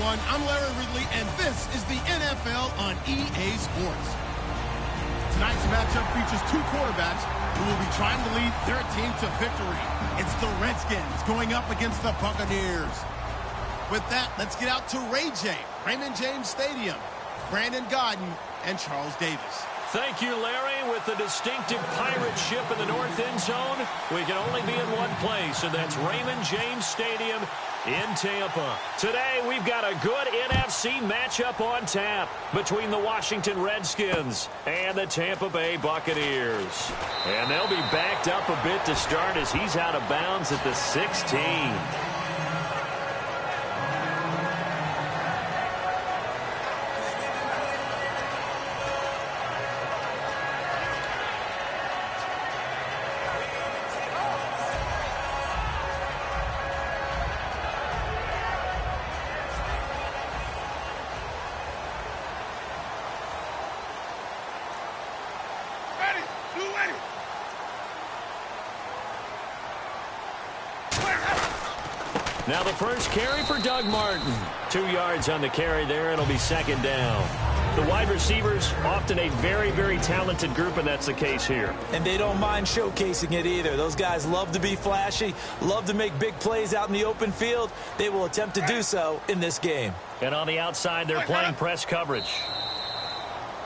everyone. I'm Larry Ridley, and this is the NFL on EA Sports. Tonight's matchup features two quarterbacks who will be trying to lead their team to victory. It's the Redskins going up against the Buccaneers. With that, let's get out to Raymond James Stadium, Brandon Godden, and Charles Davis. Thank you, Larry. With the distinctive pirate ship in the north end zone, we can only be in one place, and that's Raymond James Stadium in Tampa. Today, we've got a good NFC matchup on tap between the Washington Redskins and the Tampa Bay Buccaneers. And they'll be backed up a bit to start as he's out of bounds at the 16. Now the first carry for Doug Martin. 2 yards on the carry there. It'll be second down. The wide receivers, often a very, very talented group, and that's the case here. And they don't mind showcasing it either. Those guys love to be flashy, love to make big plays out in the open field. They will attempt to do so in this game. And on the outside, they're playing press coverage.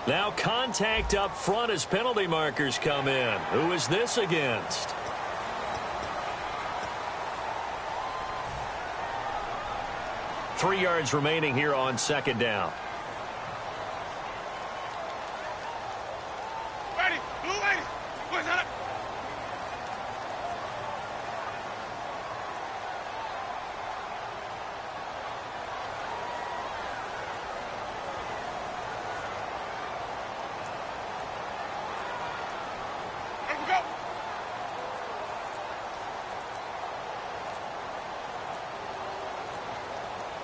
Now contact up front as penalty markers come in. Who is this against? Three yards remaining here on second down. Ready, blue lady, what's up? Here we go.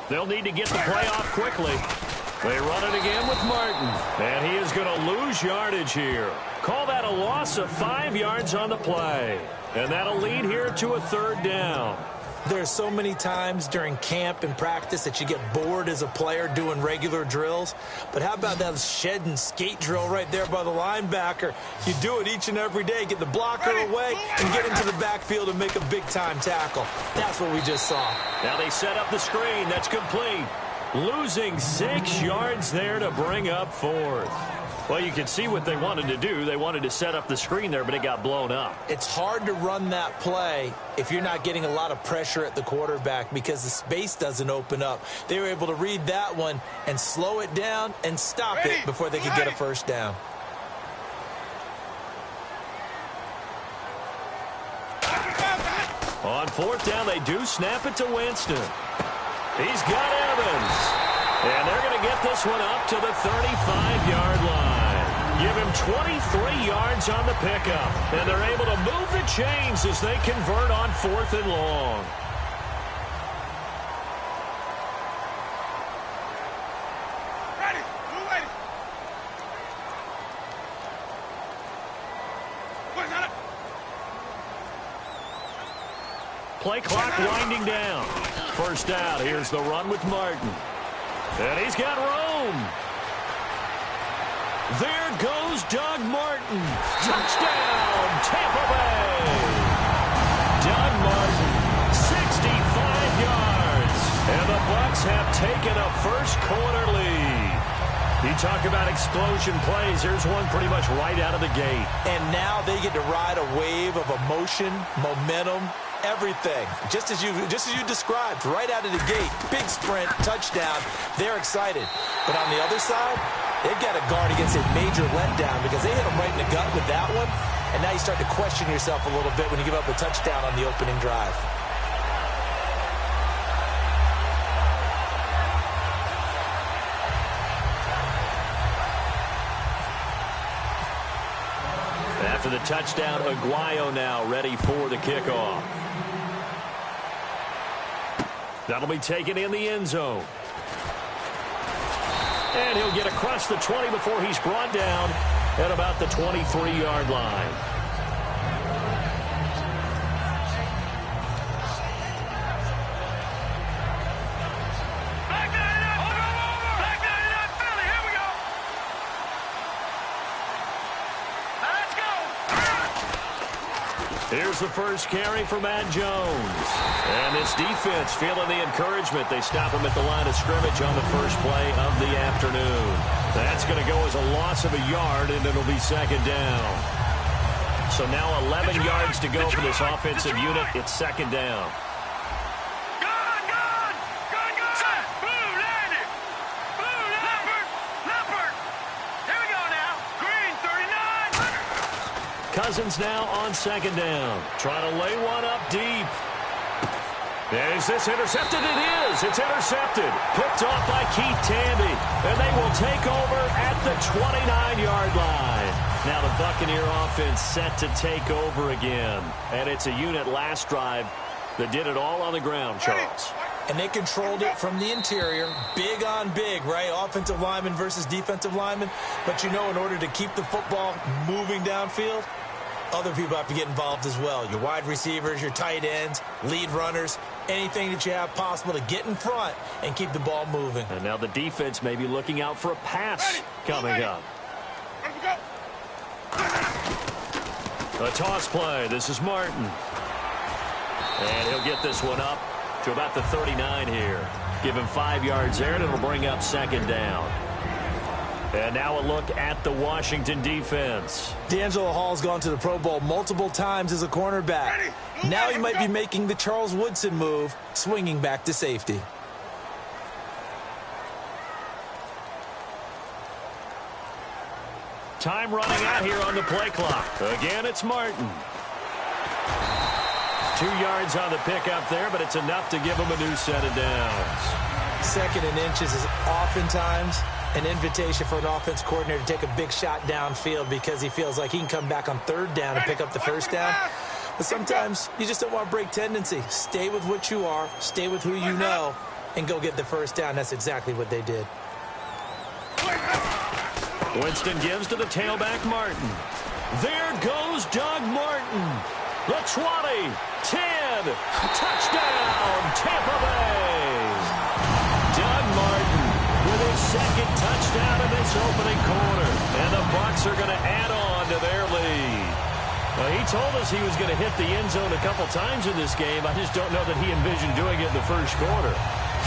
They'll need to get the play off quickly. They run it again with Martin. And he is going to lose yardage here. Call that a loss of 5 yards on the play. And that'll lead here to a third down. There's so many times during camp and practice that you get bored as a player doing regular drills. But how about that shed and skate drill right there by the linebacker? You do it each and every day. Get the blocker away and get into the backfield and make a big-time tackle. That's what we just saw. Now they set up the screen. That's complete. Losing 6 yards there to bring up fourth. Well, you can see what they wanted to do. They wanted to set up the screen there, but it got blown up. It's hard to run that play if you're not getting a lot of pressure at the quarterback because the space doesn't open up. They were able to read that one and slow it down and stop it before they could get a first down. On fourth down, they do snap it to Winston. He's got Evans. And they're going to get this one up to the 35-yard line. Give him 23 yards on the pickup. And they're able to move the chains as they convert on fourth and long. Ready, blue lady. What's up? Play clock winding down. First out, here's the run with Martin. And he's got room. There goes Doug Martin. Touchdown, Tampa Bay. Doug Martin, 65 yards. And the Bucs have taken a first-quarter lead. You talk about explosion plays. Here's one pretty much right out of the gate. And now they get to ride a wave of emotion, momentum, everything. Just as you described, right out of the gate. Big sprint, touchdown. They're excited. But on the other side, they've got to guard against a major letdown because they hit them right in the gut with that one. And now you start to question yourself a little bit when you give up a touchdown on the opening drive. After the touchdown, Aguayo now ready for the kickoff. That'll be taken in the end zone. And he'll get across the 20 before he's brought down at about the 23-yard line. I got it. Here's the first carry for Matt Jones. And this defense feeling the encouragement. They stop him at the line of scrimmage on the first play of the afternoon. That's going to go as a loss of a yard, and it'll be second down. So now 11 yards to go for this offensive unit. It's second down. Cousins now on second down. Trying to lay one up deep. Is this intercepted? It is. It's intercepted. Picked off by Keith Tandy. And they will take over at the 29-yard line. Now the Buccaneer offense set to take over again. And it's a unit last drive that did it all on the ground, Charles. And they controlled it from the interior. Big on big, right? Offensive lineman versus defensive lineman. But you know, in order to keep the football moving downfield, other people have to get involved as well. Your wide receivers, your tight ends, lead runners, anything that you have possible to get in front and keep the ball moving. And now the defense may be looking out for a pass coming up. A toss play. This is Martin. And he'll get this one up to about the 39 here. Give him 5 yards there, and it'll bring up second down. And now a look at the Washington defense. D'Angelo Hall's gone to the Pro Bowl multiple times as a cornerback. Now he might be making the Charles Woodson move, swinging back to safety. Time running out here on the play clock. Again, it's Martin. 2 yards on the pickup there, but it's enough to give him a new set of downs. Second and inches is oftentimes an invitation for an offense coordinator to take a big shot downfield because he feels like he can come back on third down and pick up the first down. But sometimes you just don't want to break tendency. Stay with what you are, stay with who you know, and go get the first down. That's exactly what they did. Winston gives to the tailback, Martin. There goes Doug Martin. The 20, 10, touchdown, Tampa Bay. Doug Martin with his second touchdown in this opening quarter. And the Bucs are going to add on to their lead. Well, he told us he was going to hit the end zone a couple times in this game. I just don't know that he envisioned doing it in the first quarter.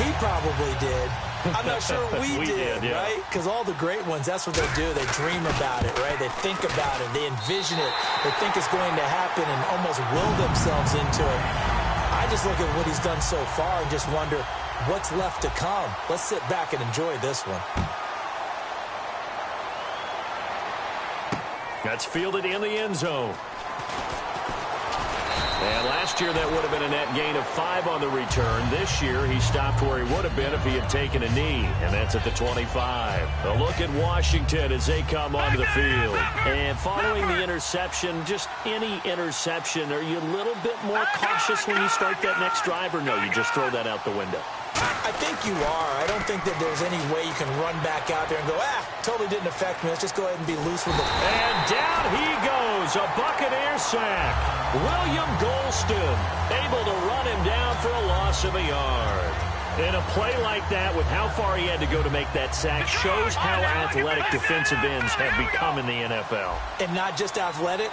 He probably did. I'm not sure we did, yeah. Right? Because all the great ones, that's what they do. They dream about it, right? They think about it. They envision it. They think it's going to happen and almost will themselves into it. I just look at what he's done so far and just wonder what's left to come. Let's sit back and enjoy this one. That's fielded in the end zone. And last year that would have been a net gain of 5 on the return. This year he stopped where he would have been if he had taken a knee, and that's at the 25. A look at Washington as they come onto the field. And following the interception, just any interception, are you a little bit more cautious when you start that next drive, or no, you just throw that out the window? I think you are. I don't think that there's any way you can run back out there and go, totally didn't affect me. Let's just go ahead and be loose with it. And down he goes, a Buccaneer sack. William Golston able to run him down for a loss of a yard. And a play like that, with how far he had to go to make that sack, shows how athletic defensive ends have become in the NFL. And not just athletic.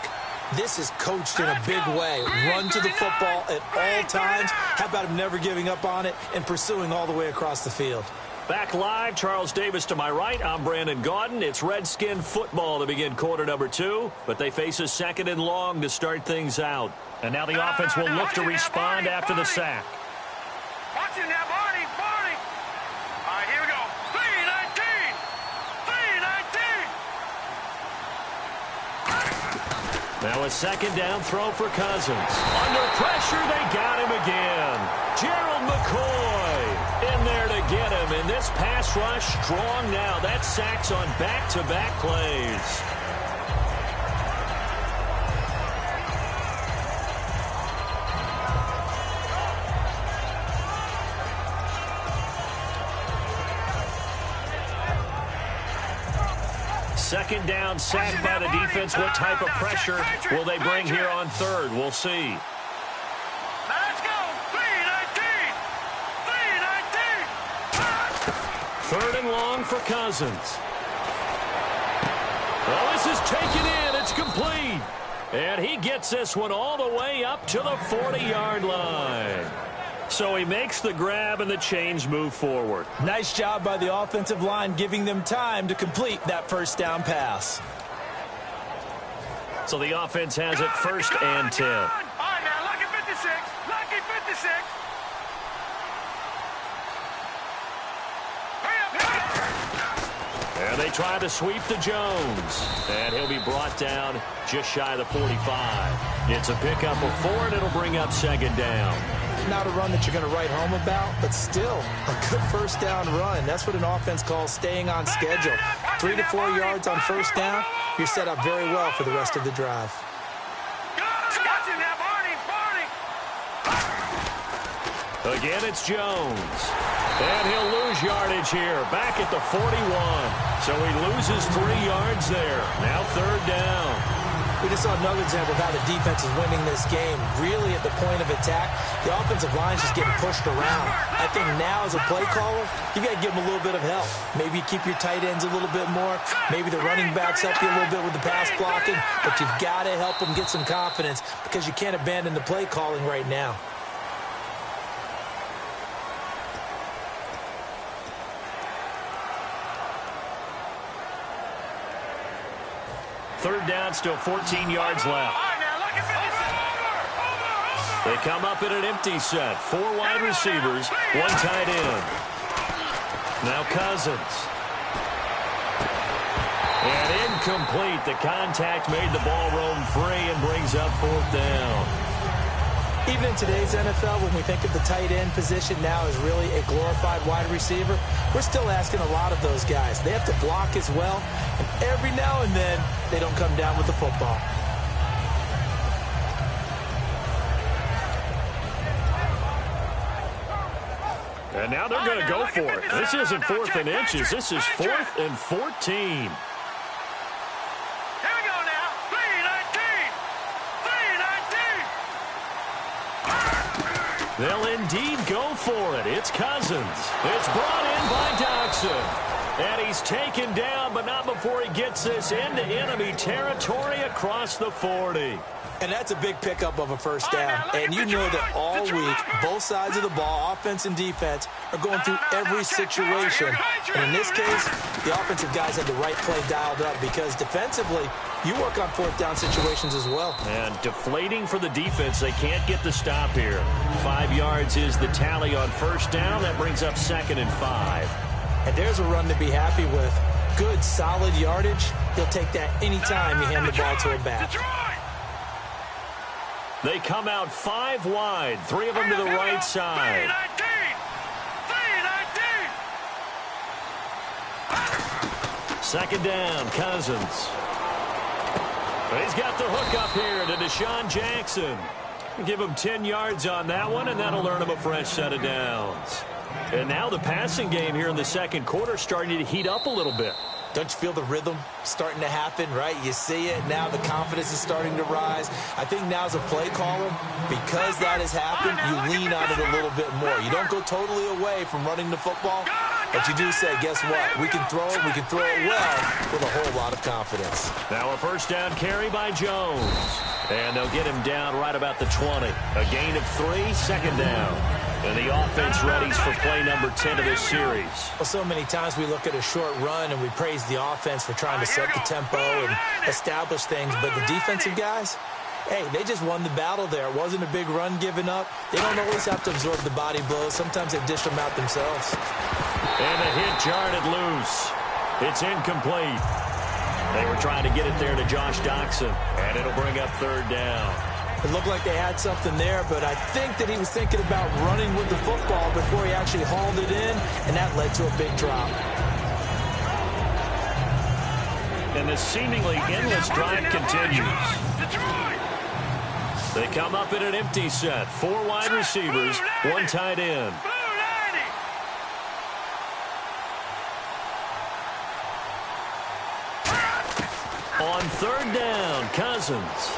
This is coached in a big way. Run to the football at all times. How about him never giving up on it and pursuing all the way across the field? Back live, Charles Davis to my right. I'm Brandon Gaudin. It's Redskin football to begin quarter number 2, but they face a second and long to start things out. And now the offense will look to respond after the sack. Watch it now, Barney. All right, here we go. 3-19. 3-19. Now a second down throw for Cousins. Under pressure, they got him again. Gerald McCoy in there to get him. And this pass rush strong now. That sacks on back-to-back plays. Second down, sack by the defense. What type of pressure will they bring here on third? We'll see. Now let's go. 3-19. 3-19. Third and long for Cousins. Well, this is taken in. It's complete. And he gets this one all the way up to the 40-yard line. So he makes the grab and the chains move forward. Nice job by the offensive line, giving them time to complete that first down pass. So the offense has it first and 10. All right, now, lucky 56. Lucky 56. And they try to sweep to Jones. And he'll be brought down just shy of the 45. It's a pickup of 4, and it'll bring up second down. Not a run that you're going to write home about, but still a good first down run. That's what an offense calls staying on schedule. 3 to 4 yards on first down, you're set up very well for the rest of the drive. Again, it's Jones. And he'll lose yardage here, back at the 41. So he loses 3 yards there. Now third down. We just saw another example of how the defense is winning this game. Really at the point of attack, the offensive line is just getting pushed around. I think now as a play caller, you got to give them a little bit of help. Maybe you keep your tight ends a little bit more. Maybe the running backs help you a little bit with the pass blocking. But you've got to help them get some confidence because you can't abandon the play calling right now. Third down, still 14 yards left. They come up in an empty set. 4 wide receivers, 1 tight end. Now Cousins. And incomplete. The contact made the ball roam free and brings up 4th down. Even in today's NFL, when we think of the tight end position now as really a glorified wide receiver, we're still asking a lot of those guys. They have to block as well, and every now and then, they don't come down with the football. And now they're going to go for it. This isn't 4th and inches. This is 4th and 14. They'll indeed go for it. It's Cousins. It's brought in by Doxson. And he's taken down, but not before he gets this into enemy territory across the 40. And that's a big pickup of a first down. And you know that all week, both sides of the ball, offense and defense, are going through every situation. And in this case, the offensive guys had the right play dialed up because defensively, you work on 4th down situations as well. And deflating for the defense. They can't get the stop here. 5 yards is the tally on first down. That brings up 2nd and 5. And there's a run to be happy with. Good, solid yardage. He'll take that anytime you hand the ball to a back. They come out 5 wide, 3 of them to the right side. Second down, Cousins. But he's got the hook up here to Deshaun Jackson. Give him 10 yards on that one, and that'll earn him a fresh set of downs. And now the passing game here in the second quarter starting to heat up a little bit. Don't you feel the rhythm starting to happen, right? You see it. Now the confidence is starting to rise. I think now as a play caller, because that has happened, you lean on it a little bit more. You don't go totally away from running the football, but you do say, guess what? We can throw it well with a whole lot of confidence. Now a first down carry by Jones. And they'll get him down right about the 20. A gain of 3, second down. And the offense readies for play number 10 of this series. Well, so many times we look at a short run and we praise the offense for trying to set the tempo and establish things. But the defensive guys, hey, they just won the battle there. It wasn't a big run given up. They don't always have to absorb the body blows. Sometimes they dish them out themselves. And the hit jarred loose. It's incomplete. They were trying to get it there to Josh Doxson. And it'll bring up third down. It looked like they had something there, but I think that he was thinking about running with the football before he actually hauled it in, and that led to a big drop. And the seemingly endless drive continues. They come up in an empty set. 4 wide receivers, 1 tight end. On third down, Cousins.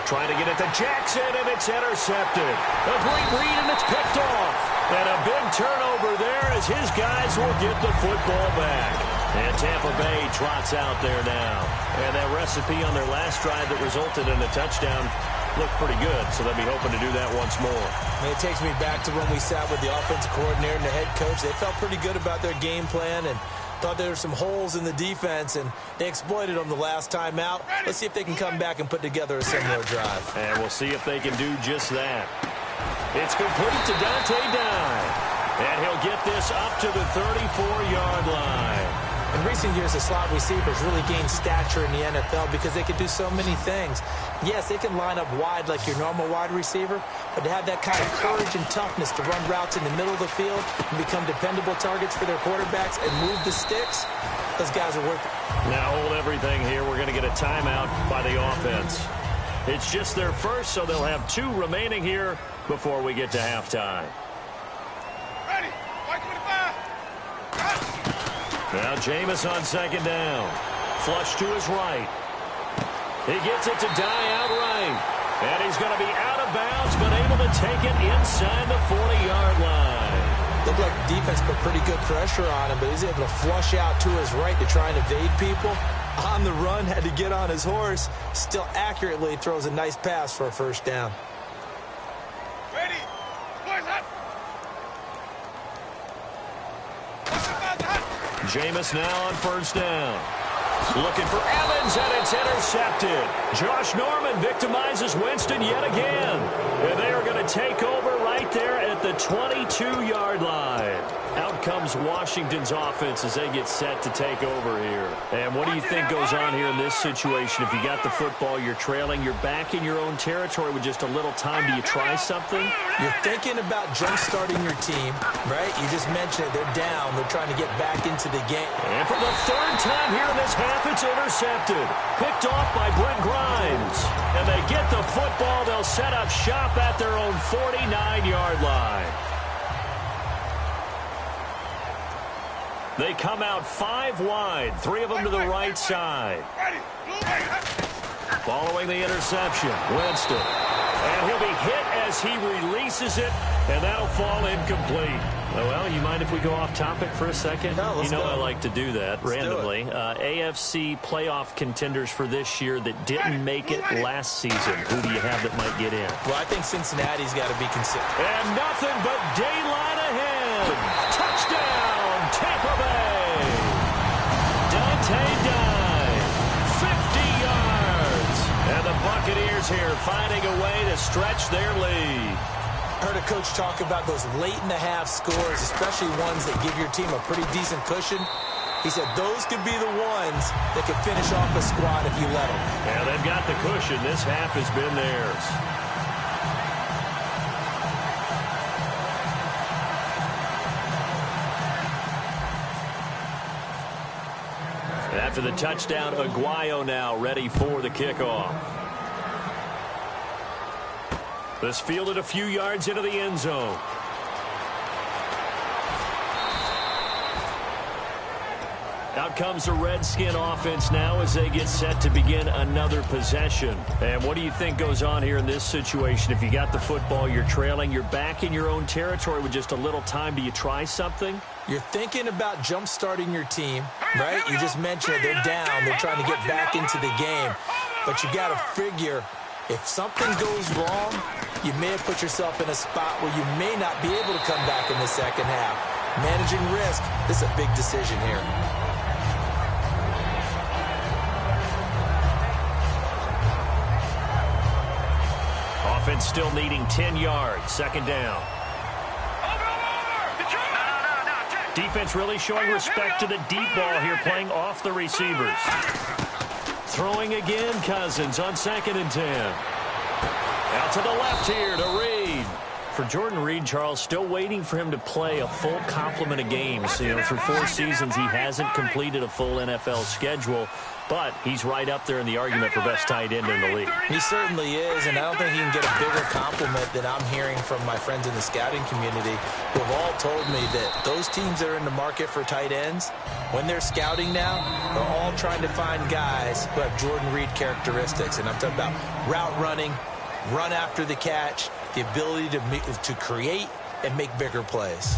Trying to get it to Jackson, and it's intercepted. A great read, and it's picked off. And a big turnover there as his guys will get the football back. And Tampa Bay trots out there now. And that recipe on their last drive that resulted in a touchdown looked pretty good, so they'll be hoping to do that once more. I mean, it takes me back to when we sat with the offensive coordinator and the head coach. They felt pretty good about their game plan and thought there were some holes in the defense, and they exploited them the last time out. Let's see if they can come back and put together a similar drive. And we'll see if they can do just that. It's complete to Dante Dye. And he'll get this up to the 34-yard line. In recent years, the slot receivers really gained stature in the NFL because they can do so many things. Yes, they can line up wide like your normal wide receiver, but to have that kind of courage and toughness to run routes in the middle of the field and become dependable targets for their quarterbacks and move the sticks, those guys are worth it. Now hold everything here. We're going to get a timeout by the offense. It's just their first, so they'll have 2 remaining here before we get to halftime. Ready. 25. Now Jameis on second down. Flush to his right. He gets it to Dye outright. And he's going to be out of bounds, but able to take it inside the 40-yard line. Looked like the defense put pretty good pressure on him, but he's able to flush out to his right to try and evade people. On the run, had to get on his horse. Still accurately throws a nice pass for a first down. Ready. Boys up. Jameis now on first down. Looking for Evans, and it's intercepted. Josh Norman victimizes Winston yet again. And they are going to take over right there at the 22-yard line. Out comes Washington's offense as they get set to take over here. And what do you think goes on here in this situation? If you got the football, you're trailing, you're back in your own territory with just a little time. Do you try something? You're thinking about jump-starting your team, right? You just mentioned it. They're down. They're trying to get back into the game. And for the 3rd time here in this half, it's intercepted. Picked off by Brent Grimes. And they get the football. They'll set up shop at their own 49-yard line. They come out 5 wide, 3 of them to the right side. Following the interception, Winston. And he'll be hit as he releases it, and that'll fall incomplete. Oh, well, you mind if we go off topic for a second? No, let's go. I like to do that randomly. AFC playoff contenders for this year that didn't make it last season. Who do you have that might get in? Well, I think Cincinnati's got to be considered. And nothing but daylight ahead. Touchdown, Tampa Bay. Dante Dye, 50 yards. And the Buccaneers here finding a way to stretch their lead. I heard a coach talk about those late-in-the-half scores, especially ones that give your team a pretty decent cushion. He said those could be the ones that could finish off a squad if you let them. Yeah, they've got the cushion. This half has been theirs. After the touchdown, Aguayo now ready for the kickoff. This fielded a few yards into the end zone. Out comes the Redskin offense now as they get set to begin another possession. And what do you think goes on here in this situation? If you got the football, you're trailing, you're back in your own territory with just a little time. Do you try something? You're thinking about jump-starting your team, right? You just mentioned it. They're down. They're trying to get back into the game. But you got to figure if something goes wrong, you may have put yourself in a spot where you may not be able to come back in the second half. Managing risk, this is a big decision here. Offense still needing 10 yards. Second down. Defense really showing respect to the deep ball here, playing off the receivers. Throwing again, Cousins on 2nd and 10. Out to the left here to Reed. For Jordan Reed, Charles, still waiting for him to play a full complement of games. You know, through 4 seasons, he hasn't completed a full NFL schedule, but he's right up there in the argument for best tight end in the league. He certainly is, and I don't think he can get a bigger compliment than I'm hearing from my friends in the scouting community who have all told me that those teams that are in the market for tight ends, when they're scouting now, they're all trying to find guys who have Jordan Reed characteristics, and I'm talking about route running, run after the catch, the ability to create and make bigger plays.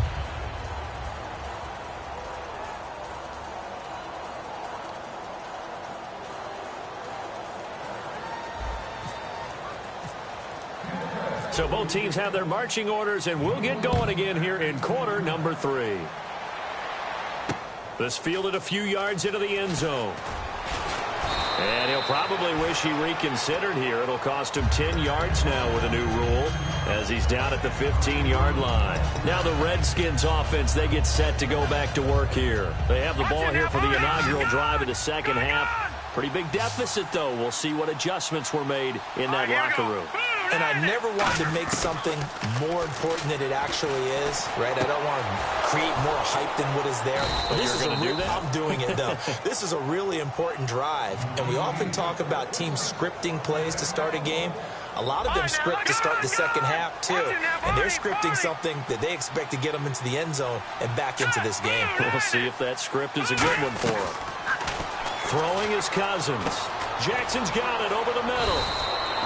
So both teams have their marching orders, and we'll get going again here in quarter number 3. This fielded a few yards into the end zone. And he'll probably wish he reconsidered here. It'll cost him 10 yards now with a new rule as he's down at the 15-yard line. Now the Redskins offense, they get set to go back to work here. They have the ball here for the inaugural drive of the second half. Pretty big deficit, though. We'll see what adjustments were made in that locker room. And I never wanted to make something more important than it actually is, right? I don't want to create more hype than what is there. But this is I'm doing it, though. This is a really important drive. And we often talk about teams scripting plays to start a game. A lot of them script to start the second half, too. And they're scripting something that they expect to get them into the end zone and back into this game. We'll see if that script is a good one for them. Throwing is Cousins. Jackson's got it over the middle.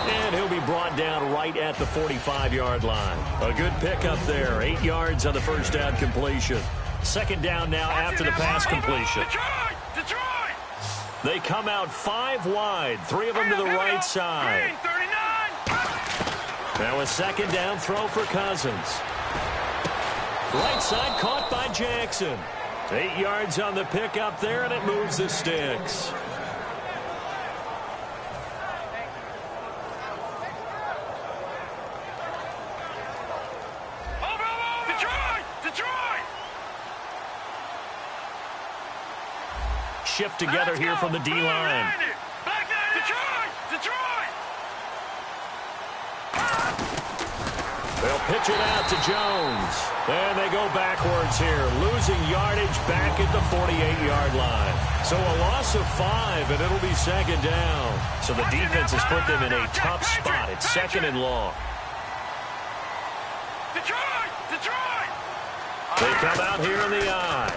And he'll be brought down right at the 45-yard line. A good pickup there. 8 yards on the first down completion. Second down now after the pass completion. Detroit! They come out 5 wide. 3 of them to the right side. Now a second down throw for Cousins. Right side caught by Jackson. 8 yards on the pickup there, and it moves the sticks. Detroit! Shift together here from the D-line. Detroit! They'll pitch it out to Jones. And they go backwards here, losing yardage back at the 48-yard line. So a loss of 5, and it'll be second down. So the defense has put them in a tough spot. It's second and long. Detroit! They come out here in the eye.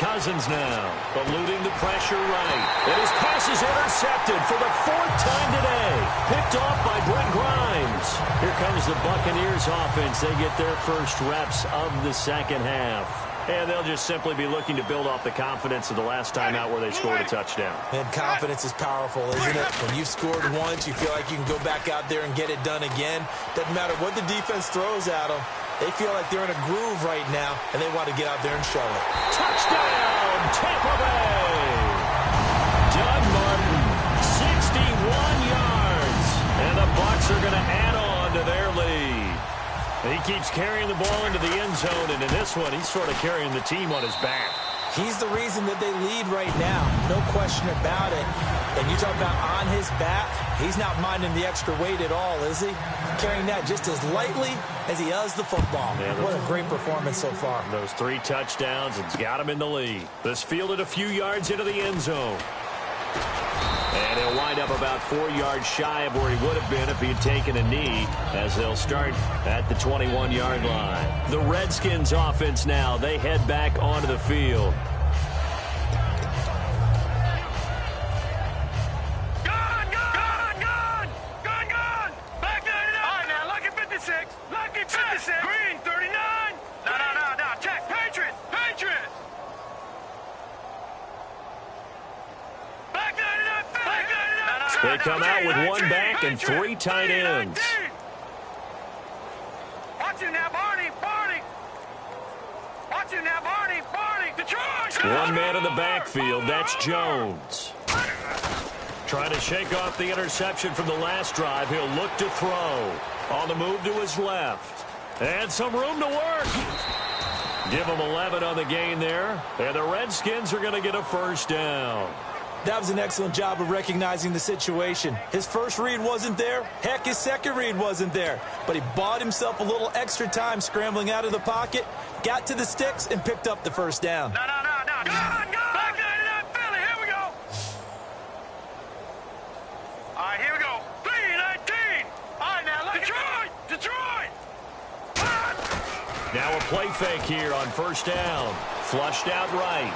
Cousins now, eluding the pressure right. And his pass is intercepted for the 4th time today. Picked off by Brent Grimes. Here comes the Buccaneers offense. They get their first reps of the second half. And they'll just simply be looking to build off the confidence of the last time out where they scored a touchdown. And confidence is powerful, isn't it? When you've scored once, you feel like you can go back out there and get it done again. Doesn't matter what the defense throws at them. They feel like they're in a groove right now, and they want to get out there and show it. Touchdown, Tampa Bay! Doug Martin, 61 yards. And the Bucs are going to add on to their lead. He keeps carrying the ball into the end zone, and in this one, he's sort of carrying the team on his back. He's the reason that they lead right now. No question about it. And you talk about on his back, he's not minding the extra weight at all, is he? Carrying that just as lightly as he does the football. Yeah, what a great performance so far. Those 3 touchdowns, it's got him in the lead. This fielded a few yards into the end zone. And he'll wind up about 4 yards shy of where he would have been if he had taken a knee, as they'll start at the 21-yard line. The Redskins offense now, they head back onto the field. Lucky 56. Green 39. No. Check. Patriot. Back 99. They come out with 1 back and 3 tight ends. Watch him now, Barney. Watch him now, Barney. Detroit. 1 man in the backfield. That's Jones. Trying to shake off the interception from the last drive. He'll look to throw. On the move to his left. And some room to work. Give him 11 on the gain there. And the Redskins are going to get a first down. That was an excellent job of recognizing the situation. His first read wasn't there. Heck, his second read wasn't there. But he bought himself a little extra time scrambling out of the pocket, got to the sticks, and picked up the first down. No. Go! Back 99, Philly. Here we go. All right, here we go. 3-19. All right, now, look. Detroit. Now a play fake here on first down. Flushed out right.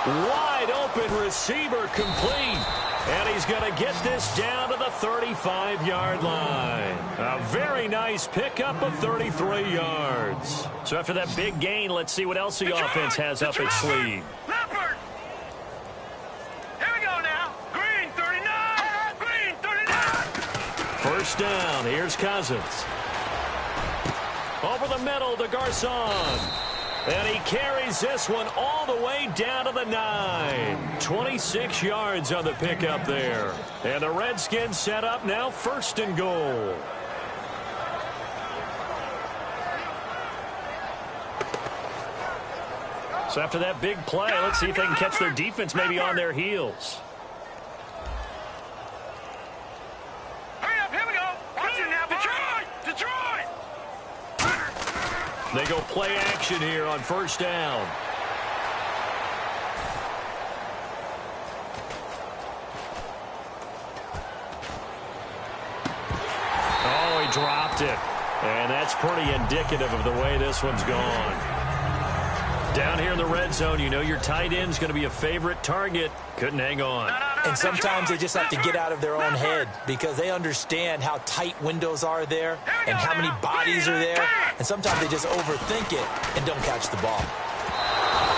Wide open receiver complete. And he's going to get this down to the 35-yard line. A very nice pickup of 33 yards. So after that big gain, let's see what else the offense has up its sleeve. Leopard. Here we go now. Green 39. First down. Here's Cousins. Over the middle to Garcon. And he carries this one all the way down to the 9. 26 yards on the pickup there. And the Redskins set up now 1st and goal. So after that big play, let's see if they can catch their defense maybe on their heels. Hurry up, here we go. Watch it now, Detroit! They go play action here on 1st down. Oh, he dropped it. And that's pretty indicative of the way this one's gone. Down here in the red zone, you know your tight end's going to be a favorite target. Couldn't hang on. And sometimes they just have to get out of their own head because they understand how tight windows are there and how many bodies are there. And sometimes they just overthink it and don't catch the ball.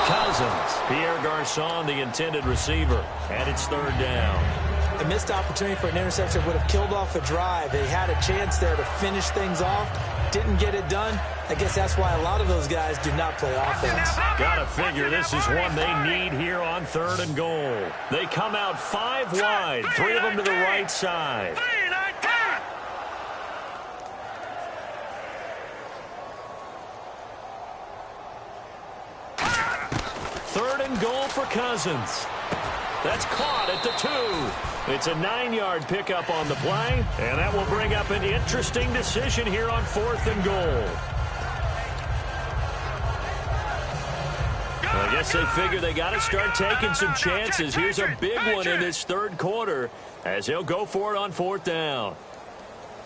Cousins, Pierre Garcon, the intended receiver, and it's 3rd down. A missed opportunity for an interception would have killed off a drive. They had a chance there to finish things off. Didn't get it done. I guess that's why a lot of those guys do not play offense. Gotta figure this is one they need here on 3rd and goal. They come out 5 wide, 3 of them to the right side. 3rd and goal for Cousins. That's caught at the 2. It's a 9-yard pickup on the play, and that will bring up an interesting decision here on 4th and goal. Well, I guess they figure they got to start taking some chances. Here's a big one in this 3rd quarter as they'll go for it on 4th down.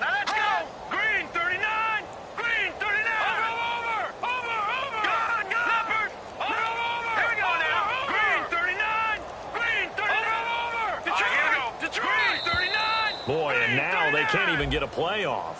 Now let's go! Green 39! Green 39! Over! God! Leopard! Over! Here we go now! Green 39! Green 39! Detroit! Here we go! Detroit! Green 39! Boy, and now they can't even get a playoff.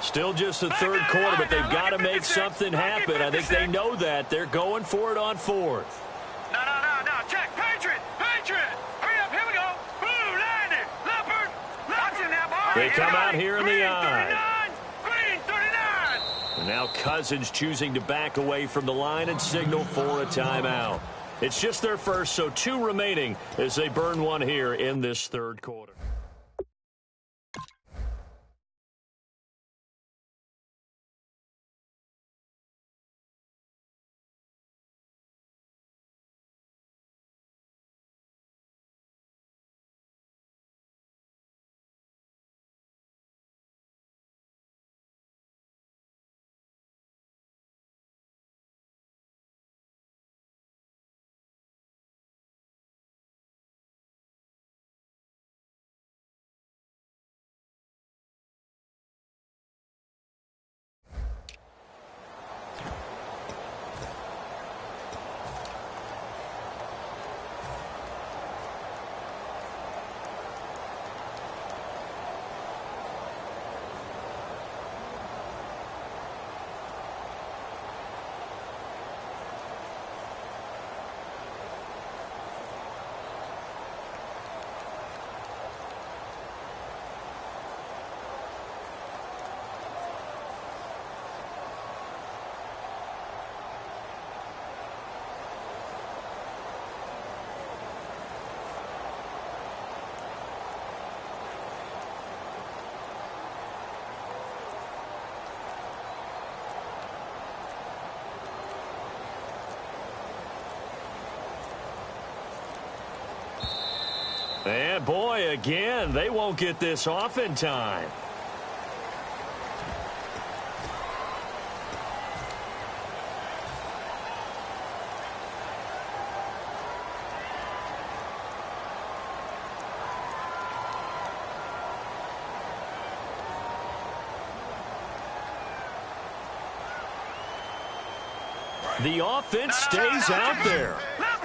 Still just the 3rd quarter, but they've got to make something happen. I think they know that. They're going for it on 4th. No. Check. Patriot! Hurry up, here we go! Blue, landed! Leopard! Watch it now, boy! They come out here in the eye. Green 39! And now Cousins choosing to back away from the line and signal for a timeout. It's just their first, so 2 remaining as they burn one here in this 3rd quarter. And boy, again, they won't get this off in time. The offense stays out there.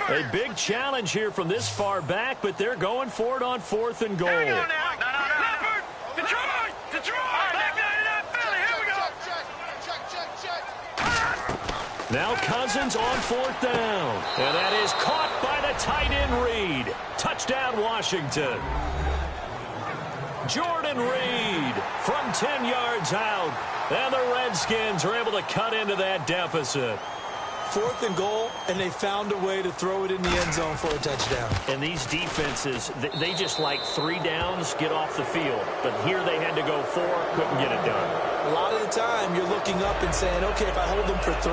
A big challenge here from this far back, but they're going for it on 4th and goal. Here we go now. Leopard. Detroit. Detroit. Back line Philly. Here we go. Now Cousins on 4th down. And that is caught by the tight end Reed. Touchdown Washington. Jordan Reed from 10 yards out. And the Redskins are able to cut into that deficit. 4th and goal, and they found a way to throw it in the end zone for a touchdown. And these defenses, they just like 3 downs, get off the field. But here they had to go 4, couldn't get it done. A lot of the time, you're looking up and saying, okay, if I hold them for 3,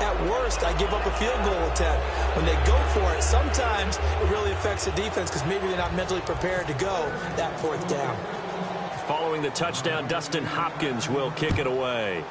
at worst, I give up a field goal attempt. When they go for it, sometimes it really affects the defense because maybe they're not mentally prepared to go that 4th down. Following the touchdown, Dustin Hopkins will kick it away.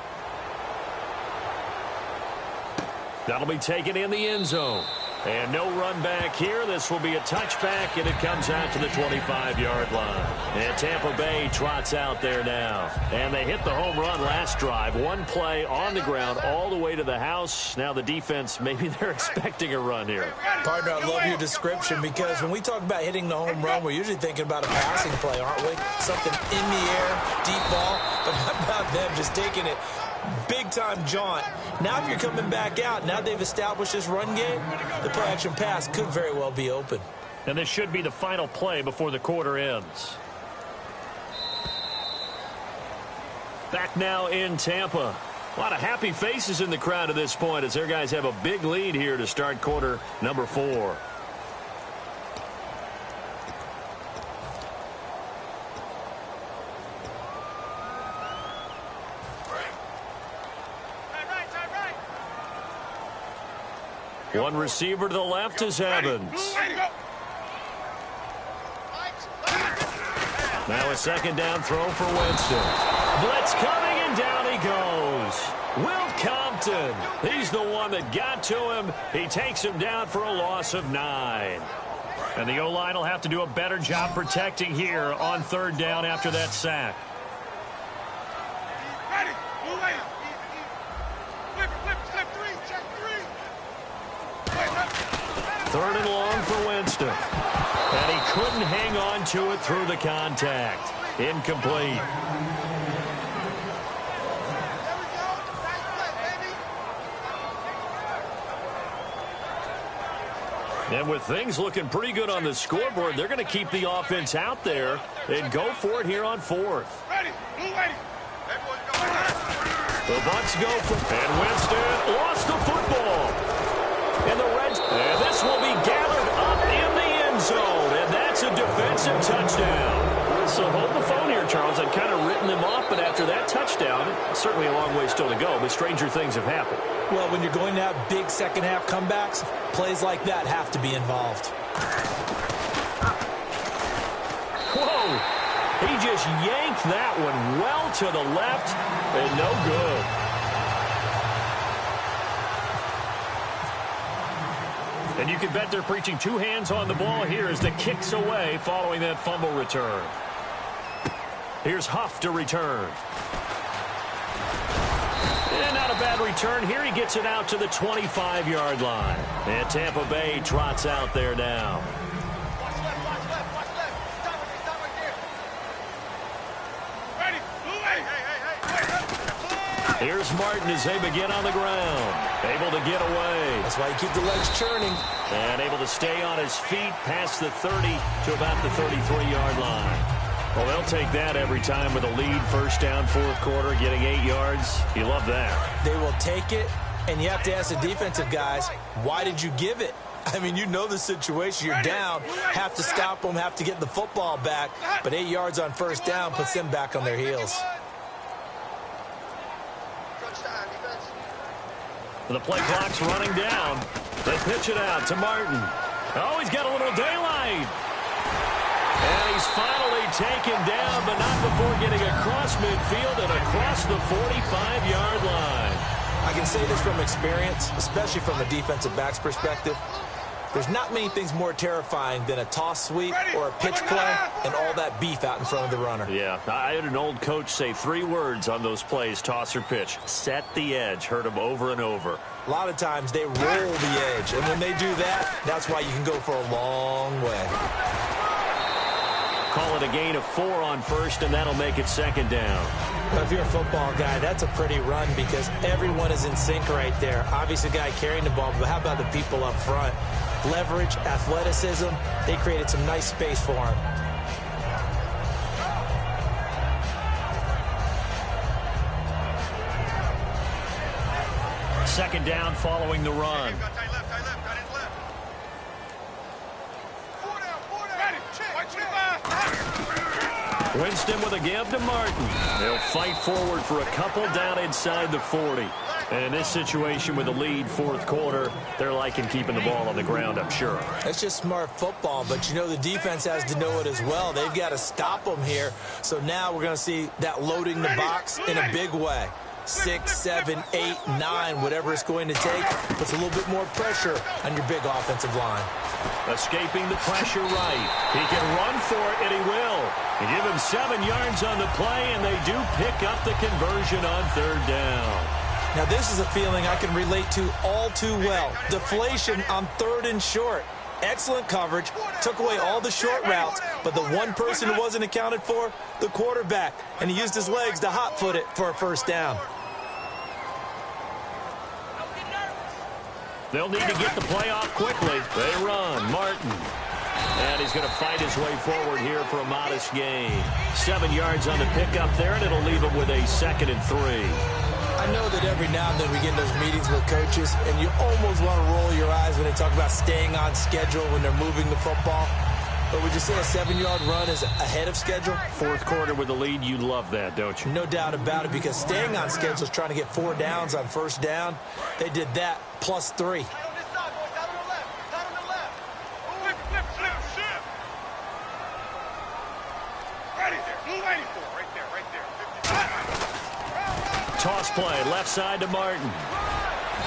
That'll be taken in the end zone. And no run back here. This will be a touchback, and it comes out to the 25-yard line. And Tampa Bay trots out there now. And they hit the home run last drive. 1 play on the ground all the way to the house. Now the defense, maybe they're expecting a run here. Partner, I love your description because when we talk about hitting the home run, we're usually thinking about a passing play, aren't we? Something in the air, deep ball. But how about them just taking it big-time jaunt? Now if you're coming back out, now they've established this run game, the play-action pass could very well be open. And this should be the final play before the quarter ends. Back now in Tampa. A lot of happy faces in the crowd at this point as their guys have a big lead here to start quarter number 4. One receiver to the left is Evans. Now a 2nd down throw for Winston. Blitz coming, and down he goes. Will Compton. He's the one that got to him. He takes him down for a loss of 9. And the O-line will have to do a better job protecting here on 3rd down after that sack. Third and long for Winston. And he couldn't hang on to it through the contact. Incomplete. And with things looking pretty good on the scoreboard, they're going to keep the offense out there and go for it here on 4th. The Bucks go for, and Winston lost the football. And the Reds, and this will be gathered up in the end zone, and that's a defensive touchdown. So hold the phone here, Charles. I'd kind of written them off, but after that touchdown, certainly a long way still to go, but stranger things have happened. Well, when you're going to have big second-half comebacks, plays like that have to be involved. Whoa! He just yanked that one well to the left, and no good. And you can bet they're preaching 2 hands on the ball here as the kick's away following that fumble return. Here's Huff to return. And not a bad return here. He gets it out to the 25-yard line. And Tampa Bay trots out there now. Here's Martin as they begin on the ground. Able to get away. That's why you keep the legs churning. And able to stay on his feet past the 30 to about the 33-yard line. Well, they'll take that every time with a lead. 1st down, 4th quarter, getting 8 yards. You love that. They will take it, and you have to ask the defensive guys, why did you give it? I mean, you know the situation. You're down, have to stop them, have to get the football back. But 8 yards on 1st down puts them back on their heels. The play clock's running down. They pitch it out to Martin. Oh, he's got a little daylight. And he's finally taken down, but not before getting across midfield and across the 45-yard line. I can say this from experience, especially from a defensive back's perspective. There's not many things more terrifying than a toss sweep or a pitch play and all that beef out in front of the runner. Yeah, I had an old coach say 3 words on those plays, toss or pitch. Set the edge. Heard him over and over. A lot of times they roll the edge, and when they do that, that's why you can go for a long way. Call it a gain of 4 on first, and that'll make it second down. Well, if you're a football guy, that's a pretty run because everyone is in sync right there. Obviously, the guy carrying the ball, but how about the people up front? Leverage, athleticism, they created some nice space for him. Second down following the run. Winston with a give to Martin. They'll fight forward for a couple down inside the 40. And in this situation with a lead fourth quarter, they're liking keeping the ball on the ground, I'm sure. That's just smart football, but you know the defense has to know it as well. They've got to stop them here. So now we're going to see that loading the box in a big way. 6, 7, 8, 9, whatever it's going to take, puts a little bit more pressure on your big offensive line. Escaping the pressure right. He can run for it, and he will. They give him 7 yards on the play, and they do pick up the conversion on third down. Now, this is a feeling I can relate to all too well. Deflation on 3rd and short. Excellent coverage, took away all the short routes, but the one person who wasn't accounted for, the quarterback, and he used his legs to hot-foot it for a first down. They'll need to get the play off quickly. They run. Martin. And he's going to fight his way forward here for a modest gain. 7 yards on the pickup there, and it'll leave him with a 2nd and 3. I know that every now and then we get in those meetings with coaches, and you almost want to roll your eyes when they talk about staying on schedule when they're moving the football. But would you say a 7-yard run is ahead of schedule? Fourth quarter with the lead, you love that, don't you? No doubt about it, because staying on schedule is trying to get 4 downs on first down. They did that plus 3. Toss play, left side to Martin.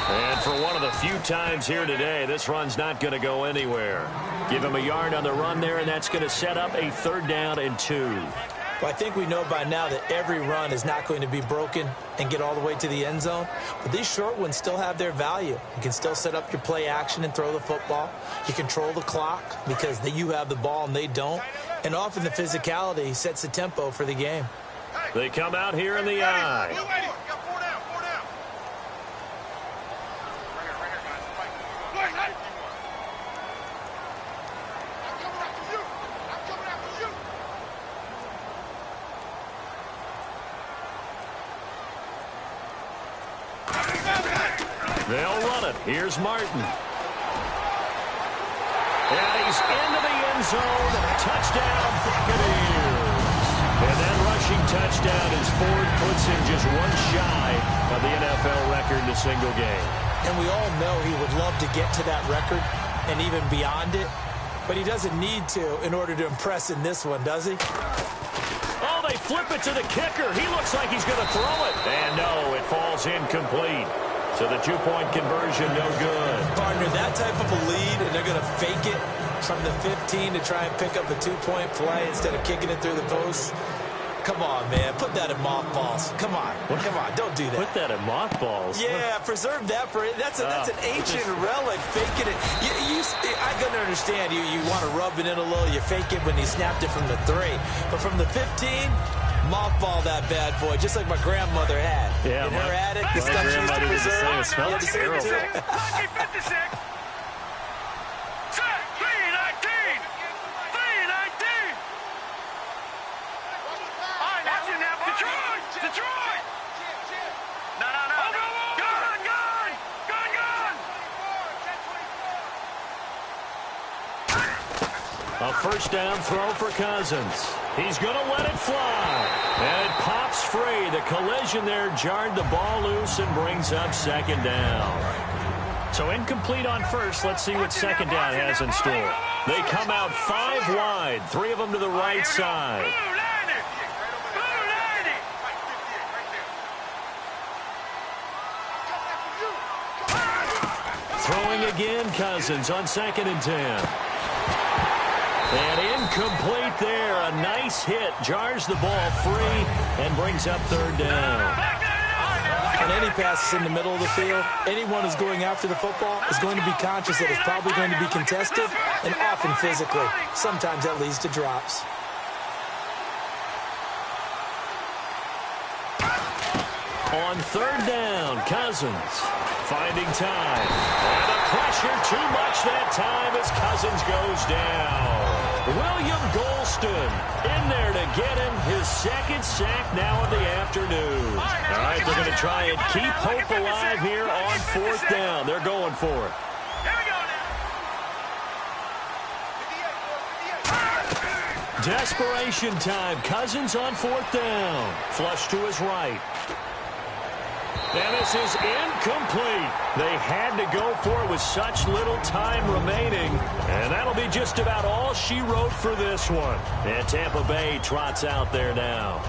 And for one of the few times here today, this run's not going to go anywhere. Give him a yard on the run there, and that's going to set up a 3rd down and 2. Well, I think we know by now that every run is not going to be broken and get all the way to the end zone. But these short ones still have their value. You can still set up your play action and throw the football. You control the clock because you have the ball and they don't. And often the physicality sets the tempo for the game. They come out here in the eye. They'll run it. Here's Martin. And he's into the end zone. Touchdown, Buccaneers. And that rushing touchdown is fourth, puts him just 1 shy of the NFL record in a single game. And we all know he would love to get to that record and even beyond it. But he doesn't need to in order to impress in this one, does he? Oh, they flip it to the kicker. He looks like he's going to throw it. And no, it falls incomplete. So the 2-point conversion, no good. Partner, that type of a lead, and they're going to fake it from the 15 to try and pick up a 2-point play instead of kicking it through the post. Come on, man. Put that in mothballs. Come on. Come on. Don't do that. Put that in mothballs? Yeah, preserve that for it. That's an ancient relic, faking it. I can understand you want to rub it in a little. You fake it when you snapped it from the 3. But from the 15... mothball that bad boy, just like my grandmother had. Yeah, in her attic, the my stuff she used to grandmother did the preserve. same. It smells terrible. 56. 319. 319. All right, watch it now. Detroit. Detroit. No. Gun. A first down throw for Cousins. He's going to let it fly. And it pops free. The collision there jarred the ball loose and brings up second down. So incomplete on first. Let's see what second down has in store. They come out 5 wide. 3 of them to the right side. Thrown Throwing again, Cousins on 2nd and 10. And incomplete there. A nice hit. Jars the ball free and brings up 3rd down. On any passes in the middle of the field, anyone who's going after the football is going to be conscious that it's probably going to be contested and often physically. Sometimes that leads to drops. On 3rd down, Cousins finding time. And the pressure too much that time as Cousins goes down. William Golston in there to get him his 2nd sack now of the afternoon. All right, they're going to try and keep hope alive here on 4th down. They're going for it. Desperation time. Cousins on 4th down. Flush to his right. And this is incomplete. They had to go for it with such little time remaining. And that'll be just about all she wrote for this one. And Tampa Bay trots out there now.